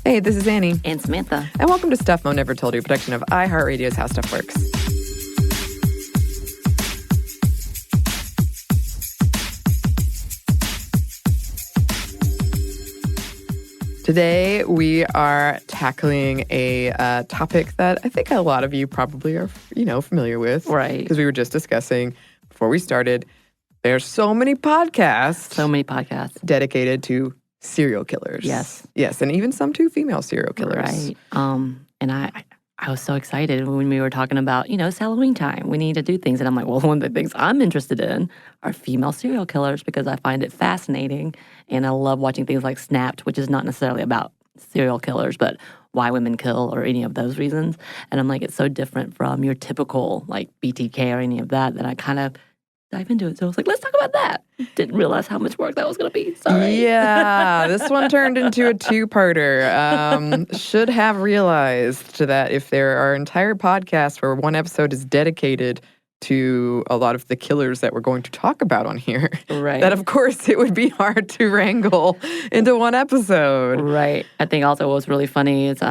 Hey, this is Anney. And Samantha. And welcome to Stuff Mo Never Told You, a production of iHeartRadio's How Stuff Works. Today, we are tackling a topic that I think a lot of you probably are, familiar with. Right. Because we were just discussing before we started, there's so many podcasts. So many podcasts. Dedicated to serial killers. Yes. Yes, and even some two female serial killers. Right. And I was so excited when we were talking about, it's Halloween time. We need to do things. And I'm like, well, one of the things I'm interested in are female serial killers because I find it fascinating. And I love watching things like Snapped, which is not necessarily about serial killers, but why women kill or any of those reasons. And I'm like, it's so different from your typical like BTK or any of that I kind of dive into it. So I was like, let's talk about that. Didn't realize how much work that was going to be. Sorry. Yeah, this one turned into a two-parter. Should have realized that if there are entire podcasts where one episode is dedicated to a lot of the killers that we're going to talk about on here, right, that of course it would be hard to wrangle into one episode. Right. I think also what was really funny is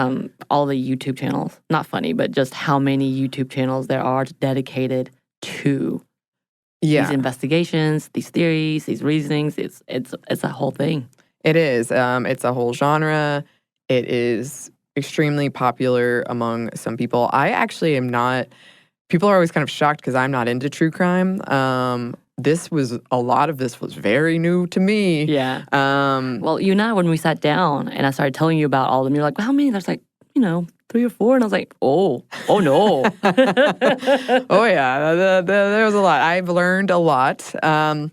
all the YouTube channels. Not funny, but just how many YouTube channels there are dedicated to these investigations, these theories, these reasonings. It's a whole thing. It is. It's a whole genre. It is extremely popular among some people. I actually am not. People are always kind of shocked because I'm not into true crime. A lot of this was very new to me. Yeah. Well, you and I, when we sat down and I started telling you about all of them, you're like, well, how many? There's like, 3 or 4. And I was like, oh no. Oh, yeah. There was a lot. I've learned a lot. And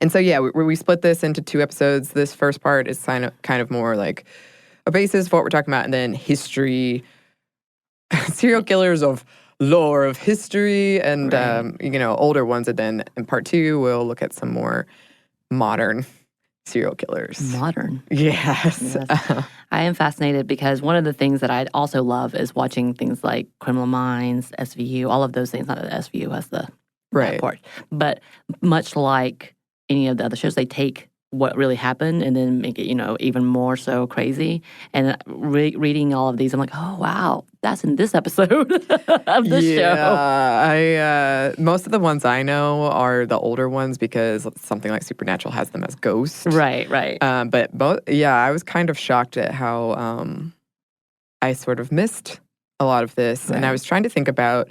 so, yeah, we split this into 2 episodes. This first part is kind of more like a basis for what we're talking about. And then history, serial killers of lore of history and, older ones. And then in part 2, we'll look at some more modern serial killers. Modern. Yes. I am fascinated because one of the things that I also love is watching things like Criminal Minds, SVU, all of those things. Not that SVU has the that part, but much like any of the other shows, they take what really happened and then make it, even more so crazy. And reading all of these, I'm like, oh, wow, that's in this episode of the show. Yeah, most of the ones I know are the older ones because something like Supernatural has them as ghosts. Right. But I was kind of shocked at how I sort of missed a lot of this. Right. And I was trying to think about,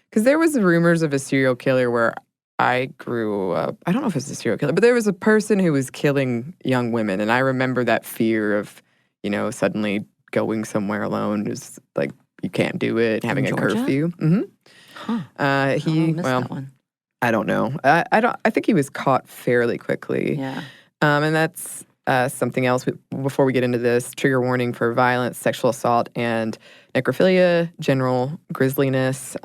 because there was rumors of a serial killer where I grew up. I don't know if it was a serial killer, but there was a person who was killing young women. And I remember that fear of, suddenly going somewhere alone is like, you can't do it, having a curfew. Mm-hmm. Huh. That one. I don't know. I think he was caught fairly quickly. Yeah. And that's something else. Before we get into this, trigger warning for violence, sexual assault, and necrophilia, general grisliness.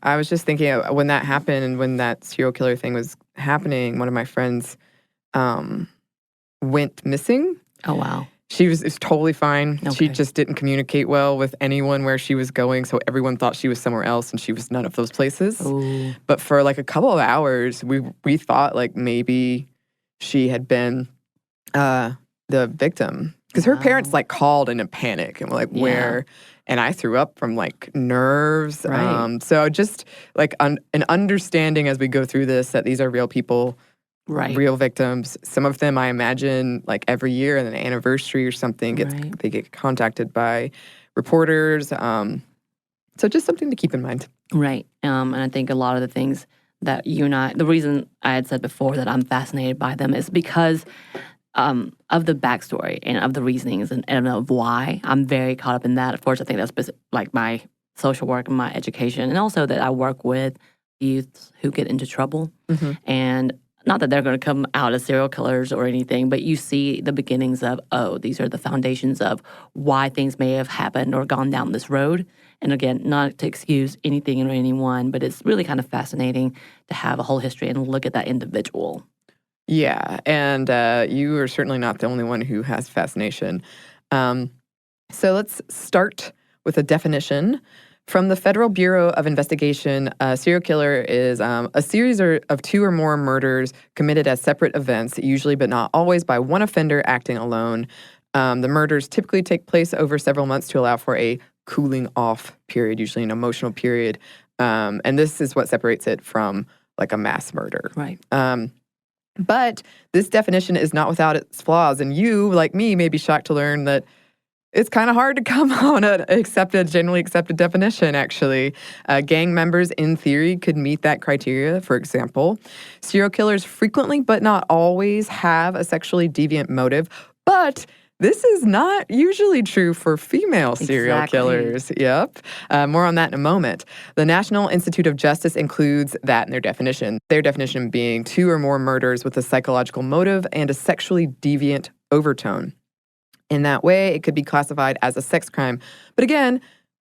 I was just thinking when that happened and when that serial killer thing was happening, one of my friends went missing. Oh, wow. She was totally fine. Okay. She just didn't communicate well with anyone where she was going, so everyone thought she was somewhere else, and she was none of those places. Ooh. But for like a couple of hours, we thought like maybe she had been the victim. Because her parents like called in a panic and were like, where? And I threw up from like nerves. Right. So just like an understanding as we go through this that these are real people. Right. Real victims. Some of them, I imagine, like every year at an anniversary or something, they get contacted by reporters. So just something to keep in mind. Right. And I think a lot of the things that you and I, the reason I had said before that I'm fascinated by them is because of the backstory and of the reasonings and of why. I'm very caught up in that. Of course, I think that's like my social work and my education, and also that I work with youths who get into trouble. Mm-hmm. And not that they're going to come out as serial killers or anything, but you see the beginnings of, these are the foundations of why things may have happened or gone down this road. And again, not to excuse anything or anyone, but it's really kind of fascinating to have a whole history and look at that individual. Yeah, and you are certainly not the only one who has fascination. So let's start with a definition From the Federal Bureau of Investigation, a serial killer is a series of 2 or more murders committed as separate events, usually but not always by one offender acting alone. The murders typically take place over several months to allow for a cooling off period, usually an emotional period. And this is what separates it from like a mass murder. Right. But this definition is not without its flaws. And you, like me, may be shocked to learn that it's kind of hard to come on an generally accepted definition, actually. Gang members, in theory, could meet that criteria. For example, serial killers frequently, but not always, have a sexually deviant motive. But this is not usually true for female serial killers. Yep. More on that in a moment. The National Institute of Justice includes that in their definition. Their definition being 2 or more murders with a psychological motive and a sexually deviant overtone. In that way, it could be classified as a sex crime. But again,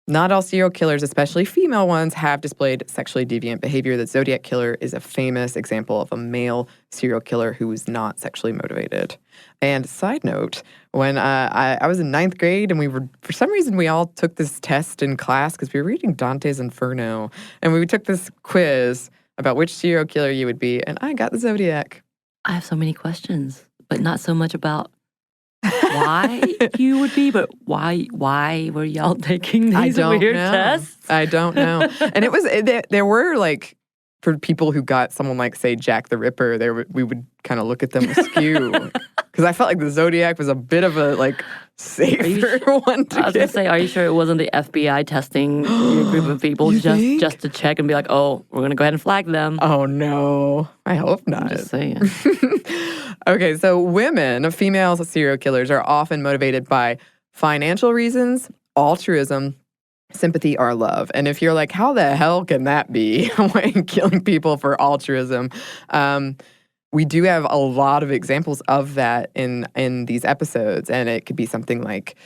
not all serial killers, especially female ones, have displayed sexually deviant behavior. The Zodiac Killer is a famous example of a male serial killer who was not sexually motivated. And side note, when I was in 9th grade and for some reason, we all took this test in class because we were reading Dante's Inferno. And we took this quiz about which serial killer you would be. And I got the Zodiac. I have so many questions, but not so much about why you would be, but why were y'all taking these weird tests? I don't know. And it was there were like, for people who got someone like, say, Jack the Ripper, we would kind of look at them askew because I felt like the Zodiac was a bit of a like safer one to I was gonna say, are you sure it wasn't the FBI testing a group of people just to check and be like, oh, we're gonna go ahead and flag them? Oh no, I hope not. I'm just saying. Okay, so female serial killers are often motivated by financial reasons, altruism, sympathy, or love. And if you're like, how the hell can that be? Killing people for altruism? We do have a lot of examples of that in these episodes. And it could be something like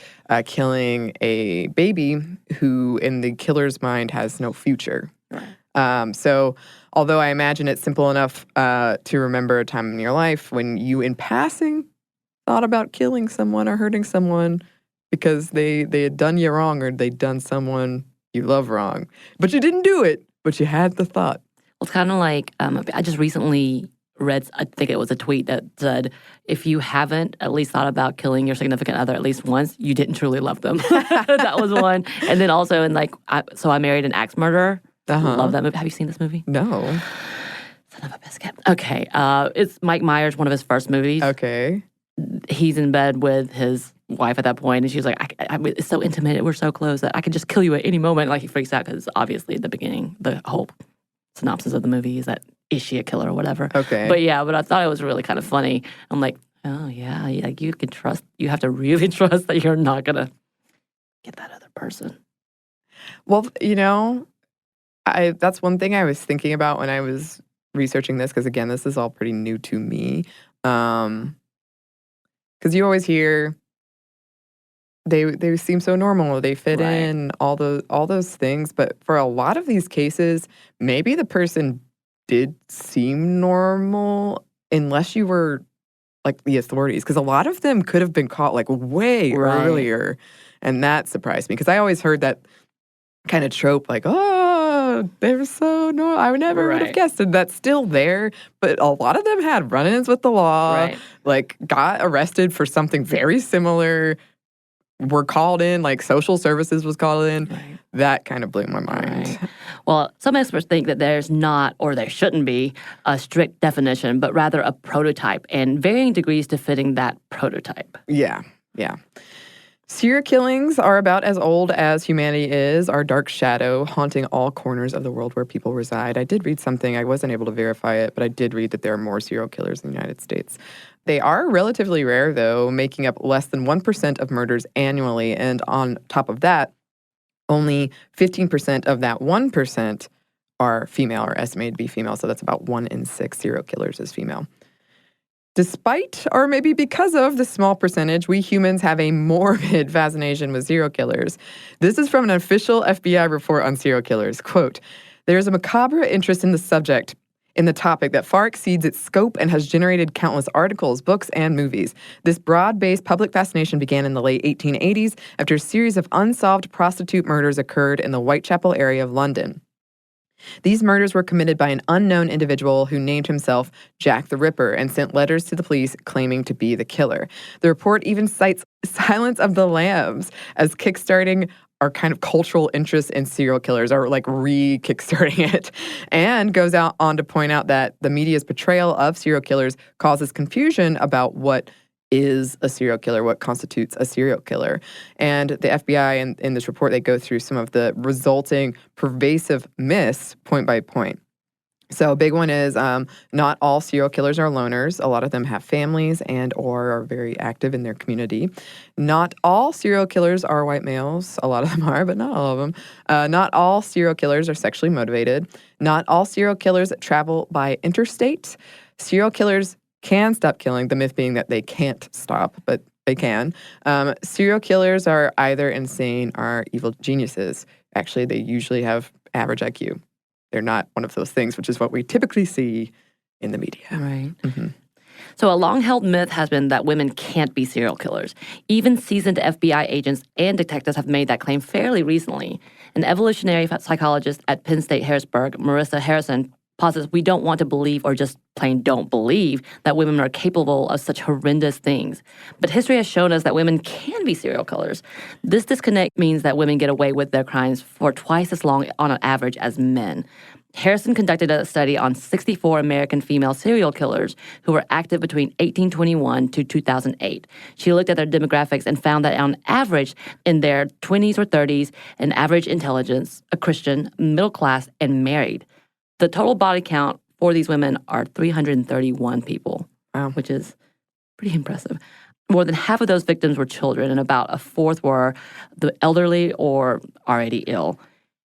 killing a baby who, in the killer's mind, has no future. Right. So although I imagine it's simple enough to remember a time in your life when you, in passing, thought about killing someone or hurting someone because they had done you wrong or they'd done someone you love wrong. But you didn't do it, but you had the thought. Well, it's kind of like, I just recently read, I think it was a tweet that said, if you haven't at least thought about killing your significant other at least once, you didn't truly love them. That was one. And then also I married an axe murderer. Love that movie. Have you seen this movie? No. Son of a biscuit. Okay. It's Mike Myers, one of his first movies. Okay. He's in bed with his wife at that point, and she's like, it's so intimate. We're so close that I could just kill you at any moment. Like, he freaks out because obviously at the beginning, the whole synopsis of the movie is that, is she a killer or whatever? Okay. But I thought it was really kind of funny. I'm like, oh, yeah, like you have to really trust that you're not going to get that other person. Well, that's one thing I was thinking about when I was researching this, because again, this is all pretty new to me. Because you always hear they seem so normal, they fit in, all those things. But for a lot of these cases, maybe the person did seem normal unless you were like the authorities, because a lot of them could have been caught like way earlier, and that surprised me because I always heard that kind of trope like, oh, they're so normal. I would never would have guessed it. That's still there, but a lot of them had run-ins with the law, like got arrested for something very similar, were called in, like social services was called in. That kind of blew my mind. Well, some experts think that there's not, or there shouldn't be, a strict definition, but rather a prototype and varying degrees to fitting that prototype. Yeah. Serial killings are about as old as humanity is, our dark shadow haunting all corners of the world where people reside. I did read something, I wasn't able to verify it, but I did read that there are more serial killers in the United States. They are relatively rare, though, making up less than 1% of murders annually. And on top of that, only 15% of that 1% are female or estimated to be female. So that's about 1 in 6 serial killers is female. Despite, or maybe because of, the small percentage, we humans have a morbid fascination with serial killers. This is from an official FBI report on serial killers. Quote, "There is a macabre interest in the subject. in the topic that far exceeds its scope and has generated countless articles, books, and movies. This broad-based public fascination began in the late 1880s after a series of unsolved prostitute murders occurred in the Whitechapel area of London. These murders were committed by an unknown individual who named himself Jack the Ripper and sent letters to the police claiming to be the killer. The report even cites Silence of the Lambs as kickstarting our kind of cultural interest in serial killers, or like re-kickstarting it, and goes out on to point out that the media's portrayal of serial killers causes confusion about what is a serial killer, what constitutes a serial killer. And the FBI, in this report, they go through some of the resulting pervasive myths point by point. So a big one is not all serial killers are loners. A lot of them have families and or are very active in their community. Not all serial killers are white males. A lot of them are, but not all of them. Not all serial killers are sexually motivated. Not all serial killers travel by interstate. Serial killers can stop killing, the myth being that they can't stop, but they can. Serial killers are either insane or evil geniuses. Actually, they usually have average IQ. They're not one of those things, which is what we typically see in the media. Right. Mm-hmm. So a long-held myth has been that women can't be serial killers. Even seasoned FBI agents and detectives have made that claim fairly recently. An evolutionary psychologist at Penn State Harrisburg, Marissa Harrison, posits we don't want to believe or just plain don't believe that women are capable of such horrendous things. But history has shown us that women can be serial killers. This disconnect means that women get away with their crimes for twice as long on an average as men. Harrison conducted a study on 64 American female serial killers who were active between 1821 to 2008. She looked at their demographics and found that on average, in their 20s or 30s, an average intelligence, a Christian, middle class, and married. The total body count for these women are 331 people, which is pretty impressive. More than half of those victims were children, and about a fourth were the elderly or already ill.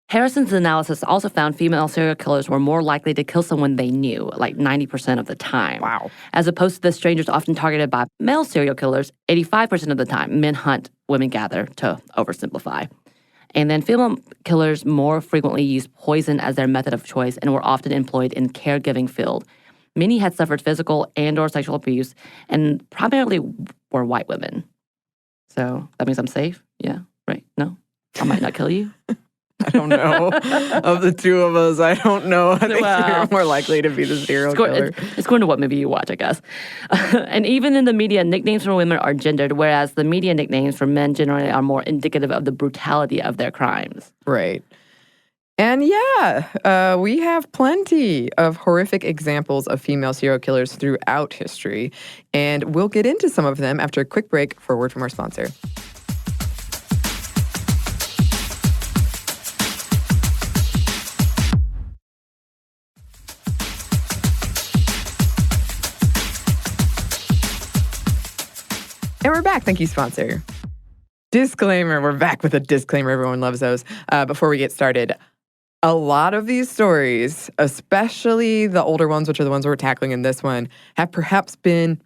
Harrison's analysis also found female serial killers were more likely to kill someone they knew, like 90% of the time. Wow. As opposed to the strangers often targeted by male serial killers, 85% of the time, men hunt, women gather, to oversimplify. And then female killers more frequently used poison as their method of choice and were often employed in caregiving field. Many had suffered physical and or sexual abuse and primarily were white women. So that means I'm safe? Yeah, right? No? I might not kill you? I don't know. Of the two of us, I don't know. I think you're more likely to be the serial killer. It's going to what movie you watch, I guess. And even in the media, nicknames for women are gendered, whereas the media nicknames for men generally are more indicative of the brutality of their crimes. Right. And we have plenty of horrific examples of female serial killers throughout history. And we'll get into some of them after a quick break for a word from our sponsor. And we're back. Thank you, sponsor. Disclaimer. We're back with a disclaimer. Everyone loves those. Before we get started, a lot of these stories, especially the older ones, which are the ones we're tackling in this one, have perhaps been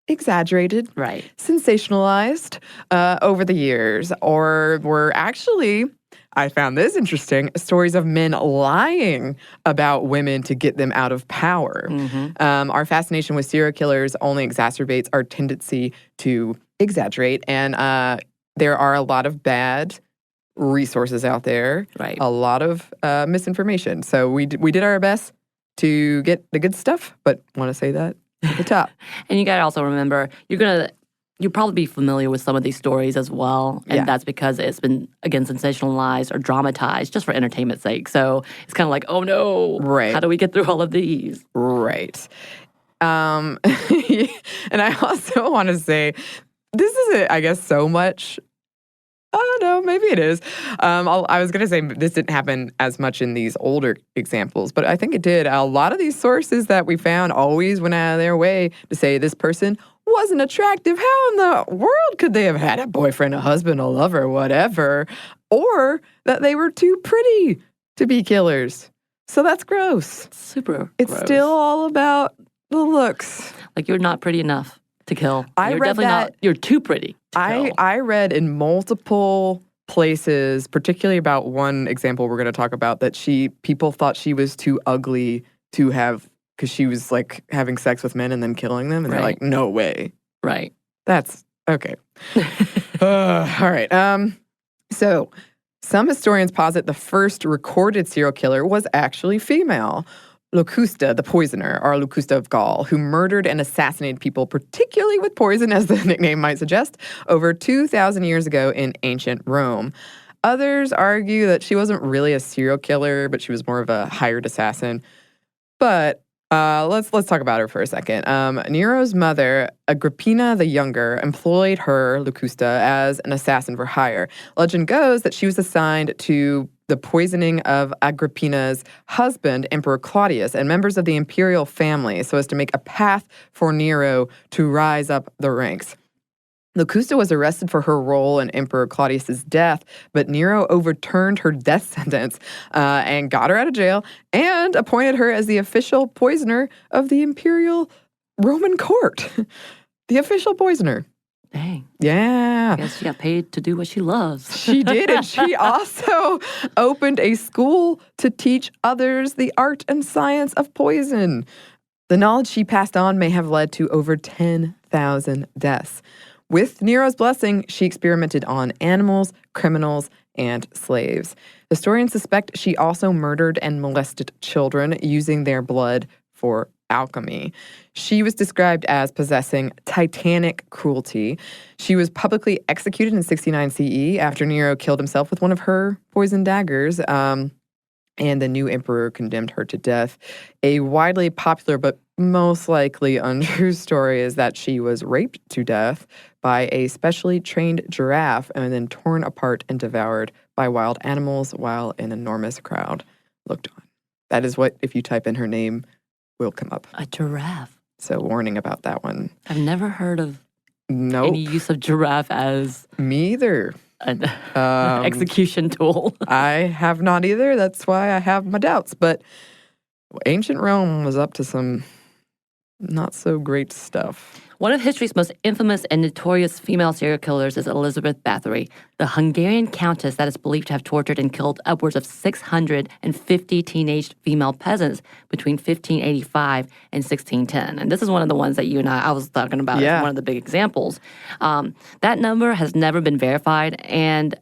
exaggerated, right, sensationalized over the years, or were actually, I found this interesting, stories of men lying about women to get them out of power. Mm-hmm. Our fascination with serial killers only exacerbates our tendency to exaggerate, and there are a lot of bad resources out there, right, a lot of misinformation. So we did our best to get the good stuff, but want to say that at the top. And you got to also remember, you'll probably be familiar with some of these stories as well, and that's because it's been, again, sensationalized or dramatized just for entertainment's sake. So it's kind of like, oh no, right, how do we get through all of these? Right. And I also want to say, this isn't, I guess, so much. Oh, no, maybe it is. I was going to say this didn't happen as much in these older examples, but I think it did. A lot of these sources that we found always went out of their way to say this person wasn't attractive. How in the world could they have had a boyfriend, a husband, a lover, whatever? Or that they were too pretty to be killers. So that's gross. Super It's gross. Still all about the looks. Like, you're not pretty enough to kill. You're definitely not. You're too pretty to kill. I read in multiple places, particularly about one example we're going to talk about, that people thought she was too ugly to have because she was like having sex with men and then killing them. And they're Right. like, no way. Right. That's okay. All right. So some historians posit the first recorded serial killer was actually female. Locusta, the poisoner, or Locusta of Gaul, who murdered and assassinated people, particularly with poison, as the nickname might suggest, over 2,000 years ago in ancient Rome. Others argue that she wasn't really a serial killer, but she was more of a hired assassin. But let's talk about her for a second. Nero's mother, Agrippina the Younger, employed her, Locusta, as an assassin for hire. Legend goes that she was assigned to the poisoning of Agrippina's husband, Emperor Claudius, and members of the imperial family so as to make a path for Nero to rise up the ranks. Locusta was arrested for her role in Emperor Claudius's death, but Nero overturned her death sentence and got her out of jail and appointed her as the official poisoner of the imperial Roman court. The official poisoner. Dang. Yeah. I guess she got paid to do what she loves. She did, and she also opened a school to teach others the art and science of poison. The knowledge she passed on may have led to over 10,000 deaths. With Nero's blessing, she experimented on animals, criminals, and slaves. Historians suspect she also murdered and molested children using their blood for alchemy. She was described as possessing titanic cruelty. She was publicly executed in 69 CE after Nero killed himself with one of her poisoned daggers, and the new emperor condemned her to death. A widely popular but most likely untrue story is that she was raped to death by a specially trained giraffe and then torn apart and devoured by wild animals while an enormous crowd looked on. That is what, if you type in her name, will come up. A giraffe. So warning about that one. I've never heard of Nope. any use of giraffe as Me either. an execution tool. I have not either. That's why I have my doubts. But ancient Rome was up to some not so great stuff. One of history's most infamous and notorious female serial killers is Elizabeth Bathory, the Hungarian countess that is believed to have tortured and killed upwards of 650 teenage female peasants between 1585 and 1610. And this is one of the ones that you and I was talking about as one of the big examples. That number has never been verified and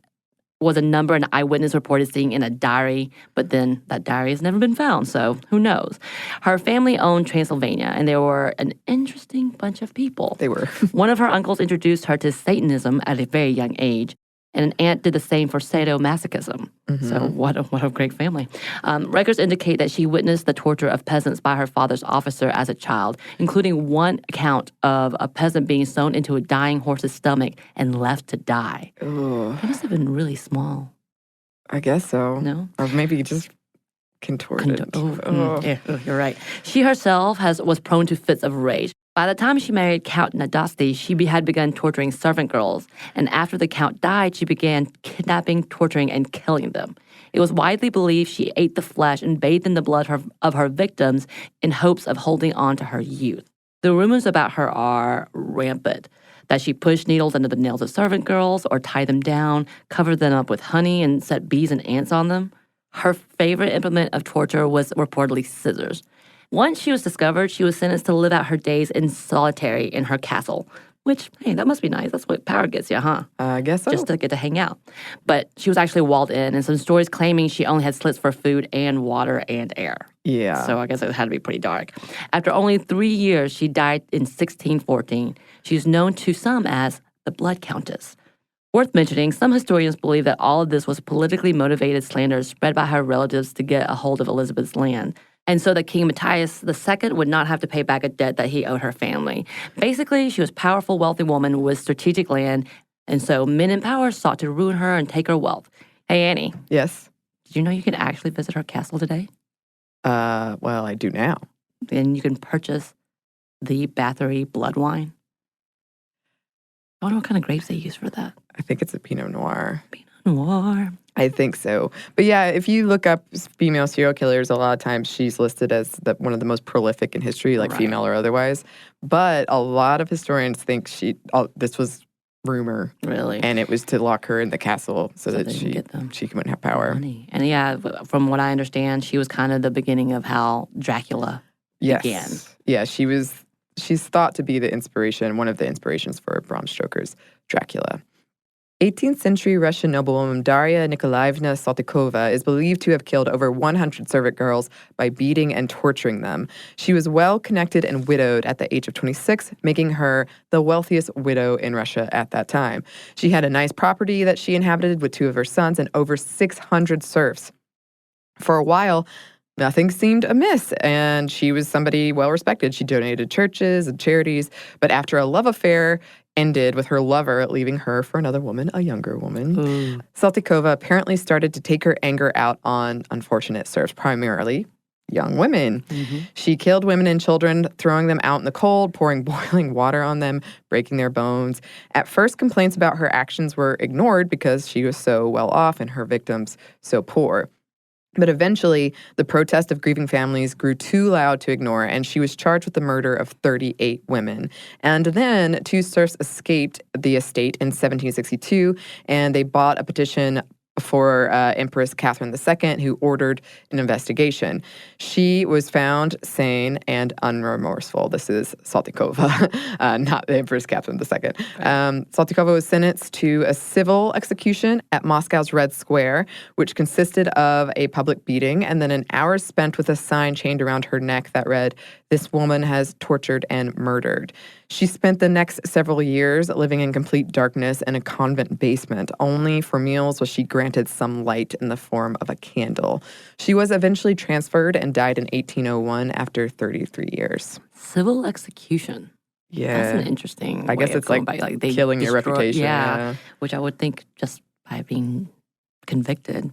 was a number an eyewitness reported seeing in a diary, but then that diary has never been found, so who knows? Her family owned Transylvania, and they were an interesting bunch of people. They were. One of her uncles introduced her to Satanism at a very young age, and an aunt did the same for sadomasochism. So what a great family. Records indicate that she witnessed the torture of peasants by her father's officer as a child, including one account of a peasant being sewn into a dying horse's stomach and left to die. Ugh. It must have been really small. I guess so. No? Or maybe just contorted. You're right. She herself was prone to fits of rage. By the time she married Count Nadasti, she had begun torturing servant girls, and after the count died, she began kidnapping, torturing, and killing them. It was widely believed she ate the flesh and bathed in the blood of her victims in hopes of holding on to her youth. The rumors about her are rampant, that she pushed needles into the nails of servant girls or tied them down, covered them up with honey, and set bees and ants on them. Her favorite implement of torture was reportedly scissors. Once she was discovered, she was sentenced to live out her days in solitary in her castle, which, hey, that must be nice. That's what power gets you, huh? I guess so. Just to get to hang out. But she was actually walled in, and some stories claiming she only had slits for food and water and air. Yeah. So I guess it had to be pretty dark. After only 3 years, she died in 1614. She's known to some as the Blood Countess. Worth mentioning, some historians believe that all of this was politically motivated slander spread by her relatives to get a hold of Elizabeth's land, and so that King Matthias II would not have to pay back a debt that he owed her family. Basically, she was a powerful, wealthy woman with strategic land, and so men in power sought to ruin her and take her wealth. Hey, Annie. Yes? Did you know you can actually visit her castle today? Well, I do now. And you can purchase the Bathory blood wine. I wonder what kind of grapes they use for that. I think it's a Pinot Noir. Pinot Noir. I think so. But yeah, if you look up female serial killers, a lot of times she's listed as one of the most prolific in history, like female or otherwise. But a lot of historians think this was rumor. Really? And it was to lock her in the castle so that she wouldn't have power. Money. And yeah, from what I understand, she was kind of the beginning of how Dracula began. Yeah, she's thought to be one of the inspirations for Bram Stoker's Dracula. 18th century Russian noblewoman Daria Nikolaevna Saltykova is believed to have killed over 100 servant girls by beating and torturing them. She was well connected and widowed at the age of 26, making her the wealthiest widow in Russia at that time. She had a nice property that she inhabited with 2 of her sons and over 600 serfs. For a while, nothing seemed amiss, and she was somebody well respected. She donated to churches and charities, but after a love affair ended with her lover leaving her for another woman, a younger woman, Saltykova apparently started to take her anger out on unfortunate serfs, primarily young women. She killed women and children, throwing them out in the cold, pouring boiling water on them, breaking their bones. At first, complaints about her actions were ignored because she was so well off and her victims so poor. But eventually, the protest of grieving families grew too loud to ignore, and she was charged with the murder of 38 women. And then 2 serfs escaped the estate in 1762, and they bought a petition for Empress Catherine II, who ordered an investigation. She was found sane and unremorseful. This is Saltykova, not the Empress Catherine II. Right. Saltykova was sentenced to a civil execution at Moscow's Red Square, which consisted of a public beating and then an hour spent with a sign chained around her neck that read, "This woman has tortured and murdered." She spent the next several years living in complete darkness in a convent basement. Only for meals was she granted some light in the form of a candle. She was eventually transferred and died in 1801 after 33 years. Civil execution. Yeah. That's an interesting I guess it's like they killing your reputation. Yeah, which I would think just by being convicted.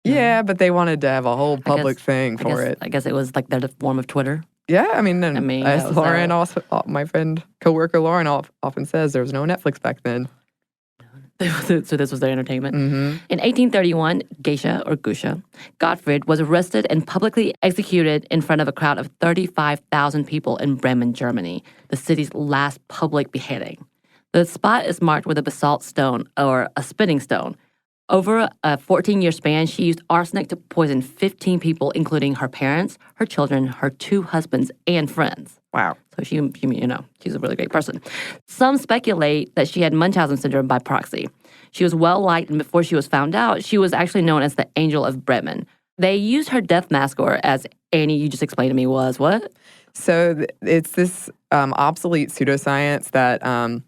Yeah, but they wanted to have a whole public thing for it. I guess it was like their form of Twitter. Yeah, I mean, as Lauren, also, my friend, coworker Lauren often says, there was no Netflix back then. So this was their entertainment. Mm-hmm. In 1831, Gusha Gottfried was arrested and publicly executed in front of a crowd of 35,000 people in Bremen, Germany, the city's last public beheading. The spot is marked with a basalt stone, or a spitting stone. Over a 14-year span, she used arsenic to poison 15 people, including her parents, her children, her 2 husbands, and friends. Wow. So she's a really great person. Some speculate that she had Munchausen syndrome by proxy. She was well-liked, and before she was found out, she was actually known as the Angel of Bremen. They used her death mask, or as Annie, you just explained to me, was what? So it's this obsolete pseudoscience that...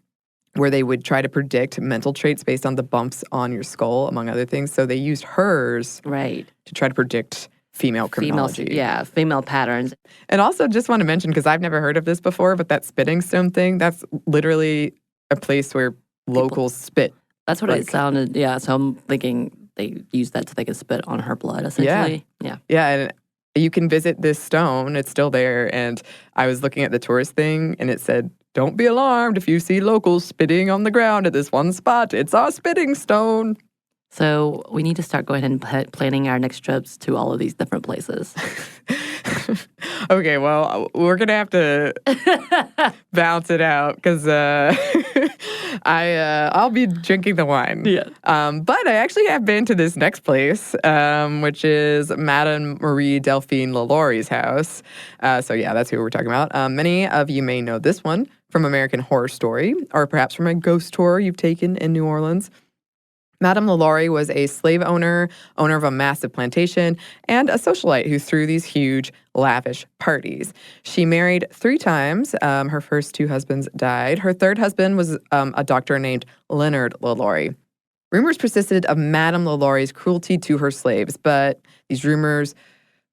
where they would try to predict mental traits based on the bumps on your skull, among other things. So they used hers to try to predict female criminology. Female patterns. And also just want to mention, because I've never heard of this before, but that spitting stone thing, that's literally a place where locals spit. That's what it sounded, yeah. So I'm thinking they used that so they could spit on her blood, essentially. Yeah, and you can visit this stone. It's still there. And I was looking at the tourist thing, and it said, "Don't be alarmed if you see locals spitting on the ground at this one spot. It's our spitting stone." So we need to start going ahead and planning our next trips to all of these different places. Okay, well, we're going to have to balance it out because I'll be drinking the wine. Yeah. But I actually have been to this next place, which is Madame Marie Delphine Lalaury's house. So yeah, that's who we're talking about. Many of you may know this one from American Horror Story, or perhaps from a ghost tour you've taken in New Orleans. Madame Lalaury was a slave owner of a massive plantation, and a socialite who threw these huge, lavish parties. She married 3 times. Her first 2 husbands died. Her third husband was a doctor named Leonard Lalaury. Rumors persisted of Madame Lalaury's cruelty to her slaves, but these rumors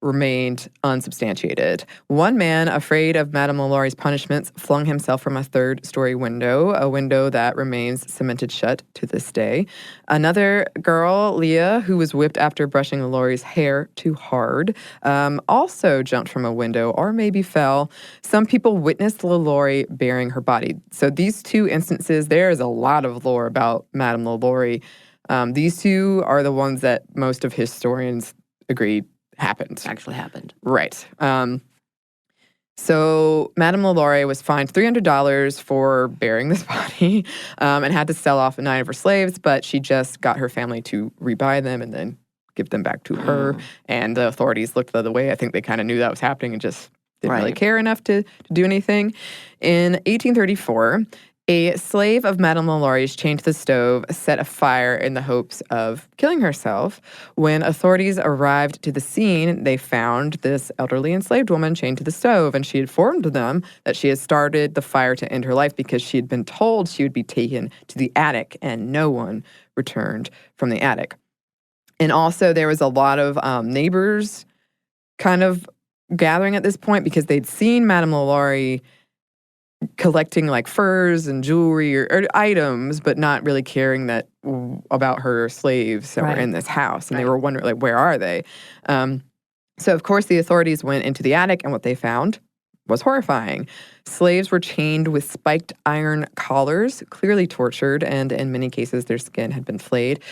remained unsubstantiated. One man, afraid of Madame Lalaury's punishments, flung himself from a 3rd-story window, a window that remains cemented shut to this day. Another girl, Leah, who was whipped after brushing Lalaury's hair too hard, also jumped from a window or maybe fell. Some people witnessed Lalaury burying her body. So these 2 instances, there is a lot of lore about Madame Lalaury. These 2 are the ones that most of historians agree Actually happened. Right. So Madame Lalaury was fined $300 for burying this body and had to sell off 9 of her slaves, but she just got her family to rebuy them and then give them back to her. And the authorities looked the other way. I think they kind of knew that was happening and just didn't really Right. care enough to do anything. In 1834, a slave of Madame LaLaurie's chained to the stove set a fire in the hopes of killing herself. When authorities arrived to the scene, they found this elderly enslaved woman chained to the stove, and she informed them that she had started the fire to end her life because she had been told she would be taken to the attic, and no one returned from the attic. And also, there was a lot of neighbors kind of gathering at this point because they'd seen Madame LaLaurie collecting like furs and jewelry or items, but not really caring about her slaves that were in this house. And they were wondering, like, where are they? So, of course, the authorities went into the attic, and what they found was horrifying. Slaves were chained with spiked iron collars, clearly tortured, and in many cases, their skin had been flayed.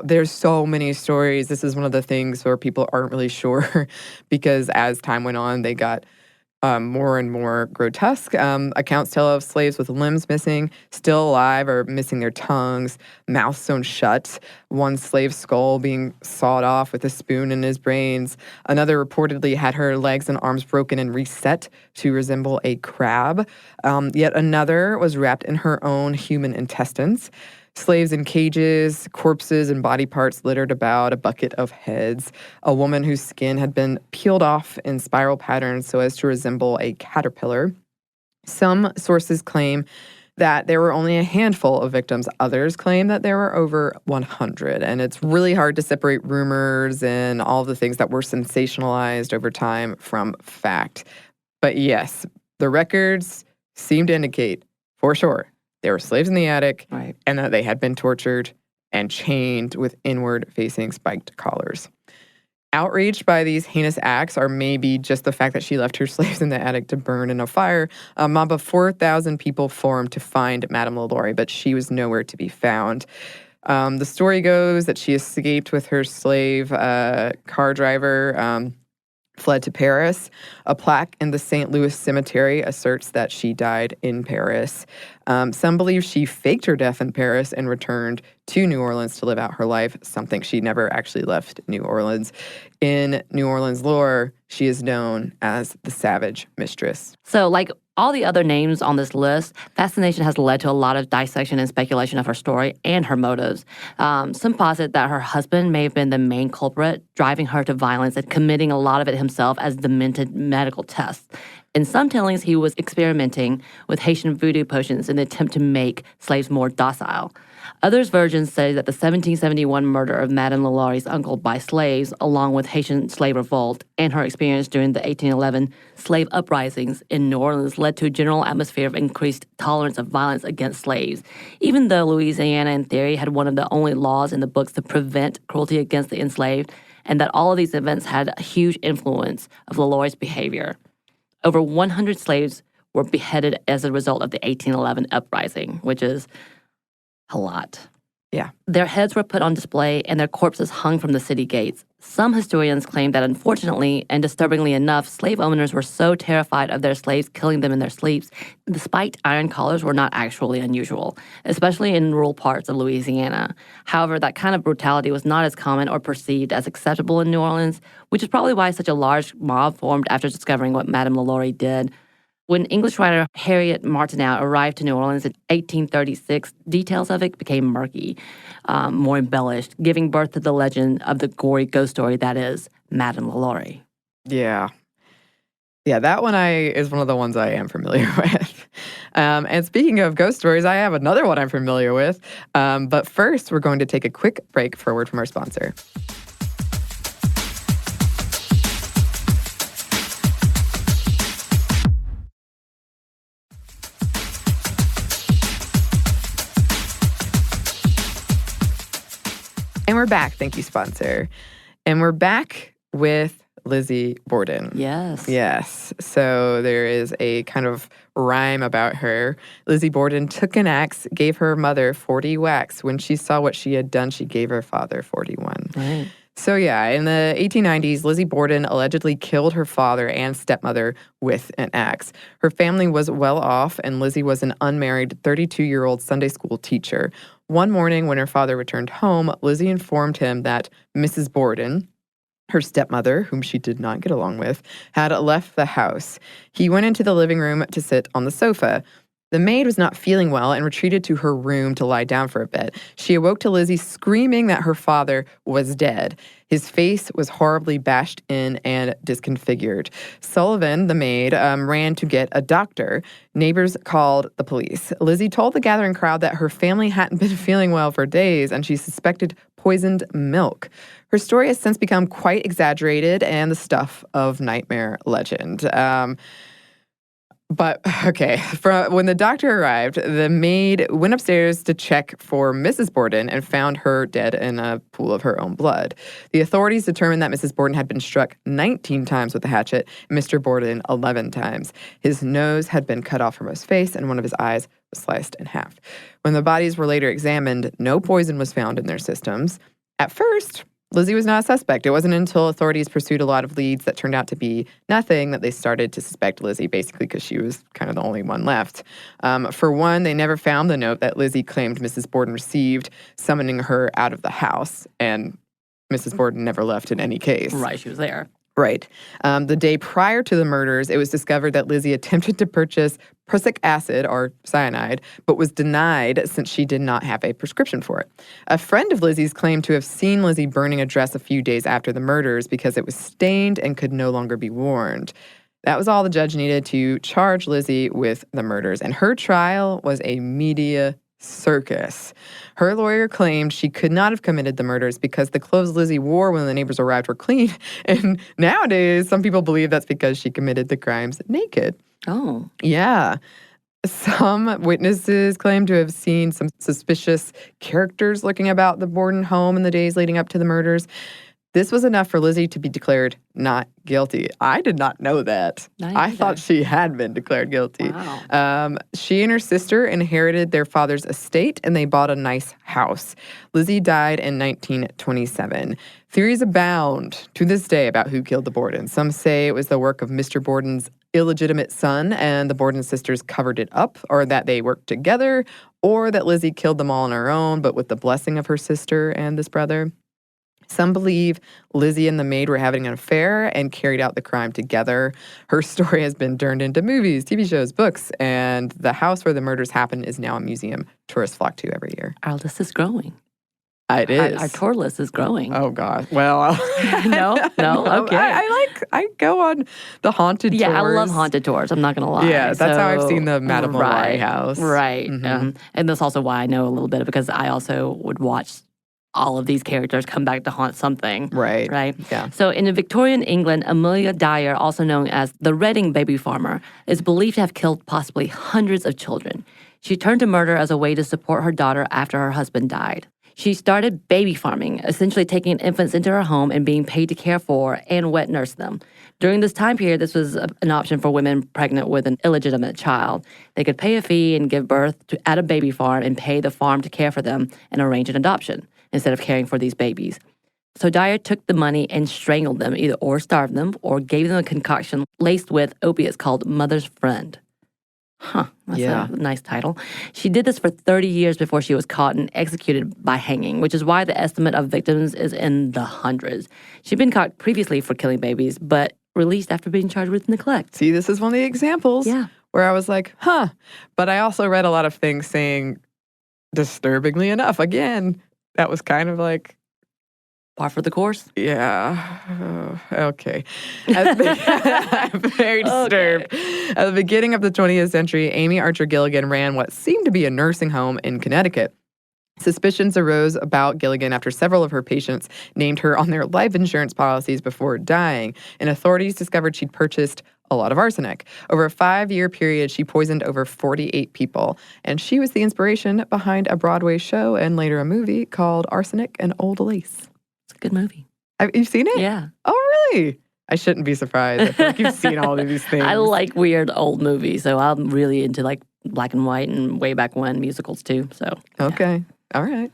There's so many stories. This is one of the things where people aren't really sure because as time went on, they got more and more grotesque. Accounts tell of slaves with limbs missing, still alive, or missing their tongues, mouths sewn shut, one slave's skull being sawed off with a spoon in his brains. Another reportedly had her legs and arms broken and reset to resemble a crab. Yet another was wrapped in her own human intestines. Slaves in cages, corpses and body parts littered about, a bucket of heads, a woman whose skin had been peeled off in spiral patterns so as to resemble a caterpillar. Some sources claim that there were only a handful of victims. Others claim that there were over 100. And it's really hard to separate rumors and all the things that were sensationalized over time from fact. But yes, the records seem to indicate, for sure, there were slaves in the attic, and that they had been tortured and chained with inward-facing spiked collars. Outraged by these heinous acts, or maybe just the fact that she left her slaves in the attic to burn in a fire, a mob of 4,000 people formed to find Madame LaLaurie, but she was nowhere to be found. The story goes that she escaped with her slave car driver, fled to Paris. A plaque in the St. Louis cemetery asserts that she died in Paris. Some believe she faked her death in Paris and returned to New Orleans to live out her life, something she never actually left New Orleans. In New Orleans lore, she is known as the Savage Mistress. So, like all the other names on this list, fascination has led to a lot of dissection and speculation of her story and her motives. Some posit that her husband may have been the main culprit, driving her to violence and committing a lot of it himself as demented medical tests. In some tellings, he was experimenting with Haitian voodoo potions in the attempt to make slaves more docile. Others' versions say that the 1771 murder of Madame LaLaurie's uncle by slaves, along with Haitian slave revolt and her experience during the 1811 slave uprisings in New Orleans, led to a general atmosphere of increased tolerance of violence against slaves, even though Louisiana, in theory, had one of the only laws in the books to prevent cruelty against the enslaved, and that all of these events had a huge influence of LaLaurie's behavior. Over 100 slaves were beheaded as a result of the 1811 uprising, which is a lot. Yeah. Their heads were put on display and their corpses hung from the city gates. Some historians claim that unfortunately and disturbingly enough, slave owners were so terrified of their slaves killing them in their sleeps, the spiked iron collars were not actually unusual, especially in rural parts of Louisiana. However, that kind of brutality was not as common or perceived as acceptable in New Orleans, which is probably why such a large mob formed after discovering what Madame LaLaurie did. When English writer Harriet Martineau arrived to New Orleans in 1836, details of it became murky, more embellished, giving birth to the legend of the gory ghost story that is Madame LaLaurie. Yeah. Yeah, that one is one of the ones I am familiar with. And speaking of ghost stories, I have another one I'm familiar with. But first, we're going to take a quick break for a word from our sponsor. And we're back. Thank you, sponsor. And we're back with Lizzie Borden. Yes. Yes. So there is a kind of rhyme about her. Lizzie Borden took an axe, gave her mother 40 whacks. When she saw what she had done, she gave her father 41. Right. So yeah, in the 1890s, Lizzie Borden allegedly killed her father and stepmother with an axe. Her family was well off, and Lizzie was an unmarried 32-year-old Sunday school teacher. One morning when her father returned home, Lizzie informed him that Mrs. Borden, Her stepmother, whom she did not get along with, had left the house. He went into the living room to sit on the sofa. The maid was not feeling well and retreated to her room to lie down for a bit. She awoke to Lizzie screaming that her father was dead. His face was horribly bashed in and disconfigured. Sullivan, the maid, ran to get a doctor. Neighbors called the police. Lizzie told the gathering crowd that her family hadn't been feeling well for days and she suspected poisoned milk. Her story has since become quite exaggerated and the stuff of nightmare legend. But, okay, when the doctor arrived, the maid went upstairs to check for Mrs. Borden and found her dead in a pool of her own blood. The authorities determined that Mrs. Borden had been struck 19 times with a hatchet, and Mr. Borden 11 times. His nose had been cut off from his face, and one of his eyes was sliced in half. When the bodies were later examined, no poison was found in their systems. At first, Lizzie was not a suspect. It wasn't until authorities pursued a lot of leads that turned out to be nothing that they started to suspect Lizzie, basically because she was kind of the only one left. For one, they never found the note that Lizzie claimed Mrs. Borden received, summoning her out of the house, and Mrs. Borden never left in any case. Right, she was there. Right. The day prior to the murders, it was discovered that Lizzie attempted to purchase prussic acid, or cyanide, but was denied since she did not have a prescription for it. A friend of Lizzie's claimed to have seen Lizzie burning a dress a few days after the murders because it was stained and could no longer be worn. That was all the judge needed to charge Lizzie with the murders, and her trial was a media circus. Her lawyer claimed she could not have committed the murders because the clothes Lizzie wore when the neighbors arrived were clean. And nowadays, some people believe that's because she committed the crimes naked. Oh. Yeah. Some witnesses claim to have seen some suspicious characters looking about the Borden home in the days leading up to the murders. This was enough for Lizzie to be declared not guilty. I did not know that. I thought she had been declared guilty. Wow. She and her sister inherited their father's estate, and they bought a nice house. Lizzie died in 1927. Theories abound to this day about who killed the Bordens. Some say it was the work of Mr. Borden's illegitimate son, and the Borden sisters covered it up, or that they worked together, or that Lizzie killed them all on her own, but with the blessing of her sister and this brother. Some believe Lizzie and the maid were having an affair and carried out the crime together. Her story has been turned into movies, TV shows, books, and the house where the murders happened is now a museum tourists flock to every year. Our list is growing. It is. Our tour list is growing. Oh, God. Well, No, okay. I go on the haunted tours. Yeah, I love haunted tours. I'm not going to lie. Yeah, that's how I've seen the Madame Bovary house. Right. Mm-hmm. And that's also why I know a little bit, because I also would watch all of these characters come back to haunt something. Right. Yeah. So in Victorian England, Amelia Dyer, also known as the Reading baby farmer, is believed to have killed possibly hundreds of children. She turned to murder as a way to support her daughter after her husband died. She started baby farming, essentially taking infants into her home and being paid to care for and wet nurse them. During this time period, this was an option for women pregnant with an illegitimate child. They could pay a fee and give birth at a baby farm and pay the farm to care for them and arrange an adoption instead of caring for these babies. So Dyer took the money and strangled them, or starved them, or gave them a concoction laced with opiates called Mother's Friend. That's a nice title. She did this for 30 years before she was caught and executed by hanging, which is why the estimate of victims is in the hundreds. She'd been caught previously for killing babies, but released after being charged with neglect. See, this is one of the examples where I was like, But I also read a lot of things saying, disturbingly enough, again, that was kind of like, par for the course? Yeah. Okay. I'm very disturbed. At the beginning of the 20th century, Amy Archer Gilligan ran what seemed to be a nursing home in Connecticut. Suspicions arose about Gilligan after several of her patients named her on their life insurance policies before dying, and authorities discovered she'd purchased a lot of arsenic. Over a 5-year period, she poisoned over 48 people, and she was the inspiration behind a Broadway show and later a movie called Arsenic and Old Lace. Good movie. You've seen it? Yeah. Oh, really? I shouldn't be surprised. I feel like you've seen all of these things. I like weird old movies, so I'm really into like black and white and way back when musicals too. So okay, all right.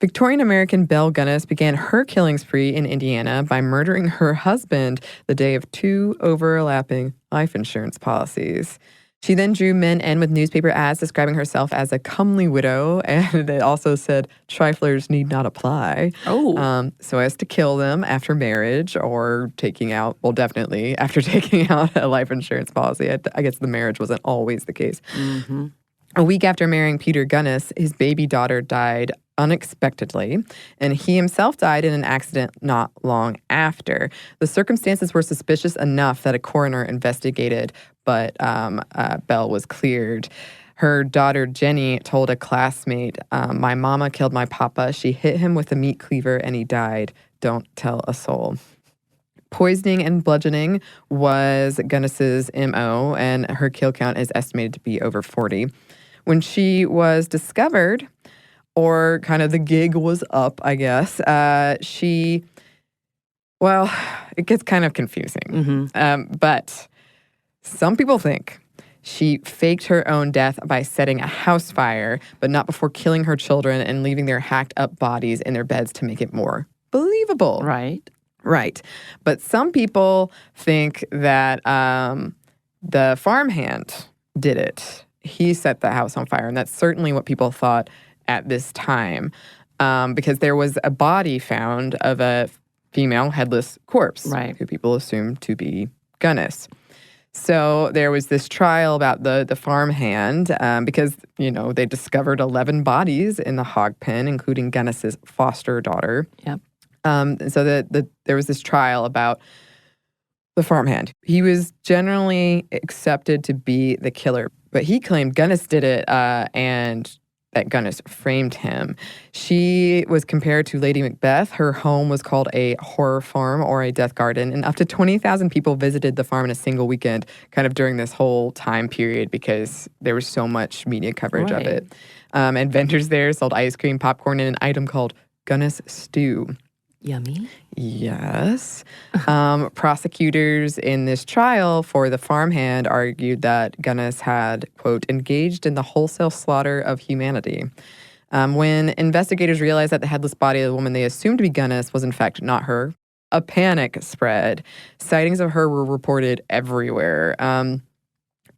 Victorian American Belle Gunness began her killing spree in Indiana by murdering her husband the day of 2 overlapping life insurance policies. She then drew men in with newspaper ads describing herself as a comely widow, and it also said triflers need not apply. So as to kill them after marriage or taking out, well, definitely after taking out a life insurance policy. I guess the marriage wasn't always the case. Mm-hmm. A week after marrying Peter Gunnis, his baby daughter died unexpectedly, and he himself died in an accident not long after. The circumstances were suspicious enough that a coroner investigated, but Belle was cleared. Her daughter, Jenny, told a classmate, my mama killed my papa. She hit him with a meat cleaver and he died. Don't tell a soul. Poisoning and bludgeoning was Gunnis's MO, and her kill count is estimated to be over 40. When she was discovered, or kind of the gig was up, I guess, it gets kind of confusing. But some people think she faked her own death by setting a house fire, but not before killing her children and leaving their hacked up bodies in their beds to make it more believable. Right. But some people think that the farmhand did it. He set the house on fire, and that's certainly what people thought at this time, because there was a body found of a female headless corpse, who people assumed to be Gunnis. So there was this trial about the farmhand, because, they discovered 11 bodies in the hog pen, including Gunnis's foster daughter. So there was this trial about the farmhand. He was generally accepted to be the killer, but he claimed Gunnis did it, and that Gunnis framed him. She was compared to Lady Macbeth. Her home was called a horror farm or a death garden, and up to 20,000 people visited the farm in a single weekend, kind of during this whole time period, because there was so much media coverage of it. And vendors there sold ice cream, popcorn, and an item called Gunnis stew. Yummy. Yes. Prosecutors in this trial for the farmhand argued that Gunnis had, quote, engaged in the wholesale slaughter of humanity. When investigators realized that the headless body of the woman they assumed to be Gunnis was in fact not her, a panic spread. Sightings of her were reported everywhere.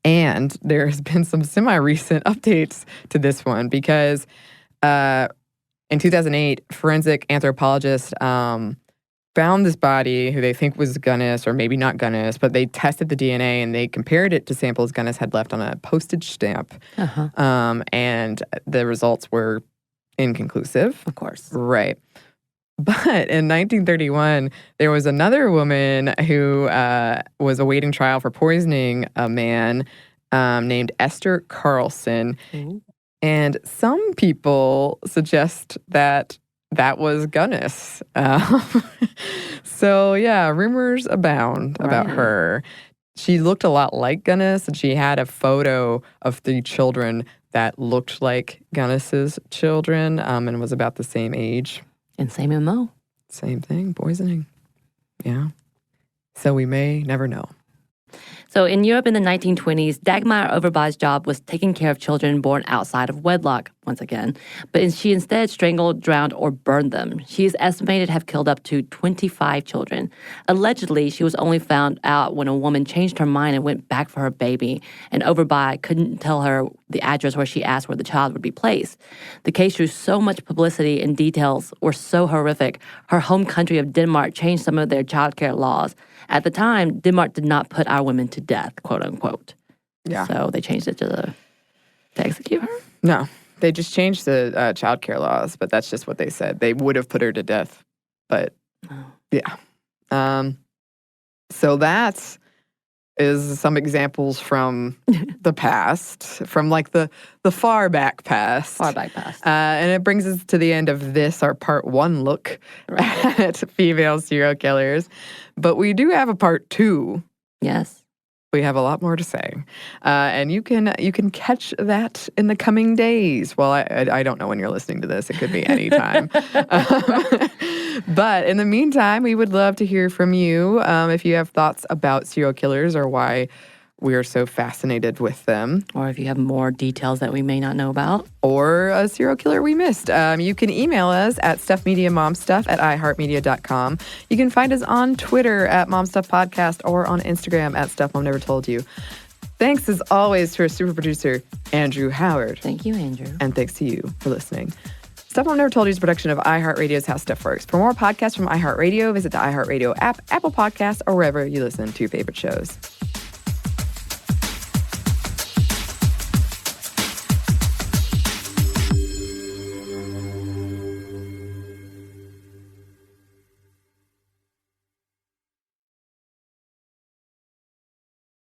And there has been some semi-recent updates to this one because in 2008, forensic anthropologists found this body who they think was Gunnis, or maybe not Gunnis, but they tested the DNA and they compared it to samples Gunnis had left on a postage stamp. And the results were inconclusive. Of course. Right. But in 1931, there was another woman who was awaiting trial for poisoning a man named Esther Carlson. Ooh. And some people suggest that was Gunnis. So, yeah, rumors abound about her. She looked a lot like Gunnis, and she had a photo of 3 children that looked like Gunnis's children, and was about the same age. And same MO. Same thing, poisoning. Yeah. So we may never know. So in Europe in the 1920s, Dagmar Overbau's job was taking care of children born outside of wedlock, once again. But she instead strangled, drowned, or burned them. She is estimated to have killed up to 25 children. Allegedly, she was only found out when a woman changed her mind and went back for her baby, and Overbau couldn't tell her the address where she asked where the child would be placed. The case drew so much publicity and details were so horrific, her home country of Denmark changed some of their child care laws. At the time, Denmark did not put our women to death, quote unquote. Yeah. So they changed it to execute her? No, they just changed the child care laws, but that's just what they said. They would have put her to death, but yeah. So that is some examples from the past, from like the far back past. Far back past. And it brings us to the end of this, our part 1 look at female serial killers. But we do have a part 2. Yes. We have a lot more to say. And you can catch that in the coming days. Well, I don't know when you're listening to this. It could be any time. But in the meantime, we would love to hear from you if you have thoughts about serial killers or why we are so fascinated with them. Or if you have more details that we may not know about. Or a serial killer we missed. You can email us at stuffmediamomstuff@iheartmedia.com. You can find us on Twitter at momstuffpodcast or on Instagram at stuffmomnevertoldyou. Thanks as always to our super producer, Andrew Howard. Thank you, Andrew. And thanks to you for listening. Stuff Mom Never Told You is a production of iHeartRadio's How Stuff Works. For more podcasts from iHeartRadio, visit the iHeartRadio app, Apple Podcasts, or wherever you listen to your favorite shows.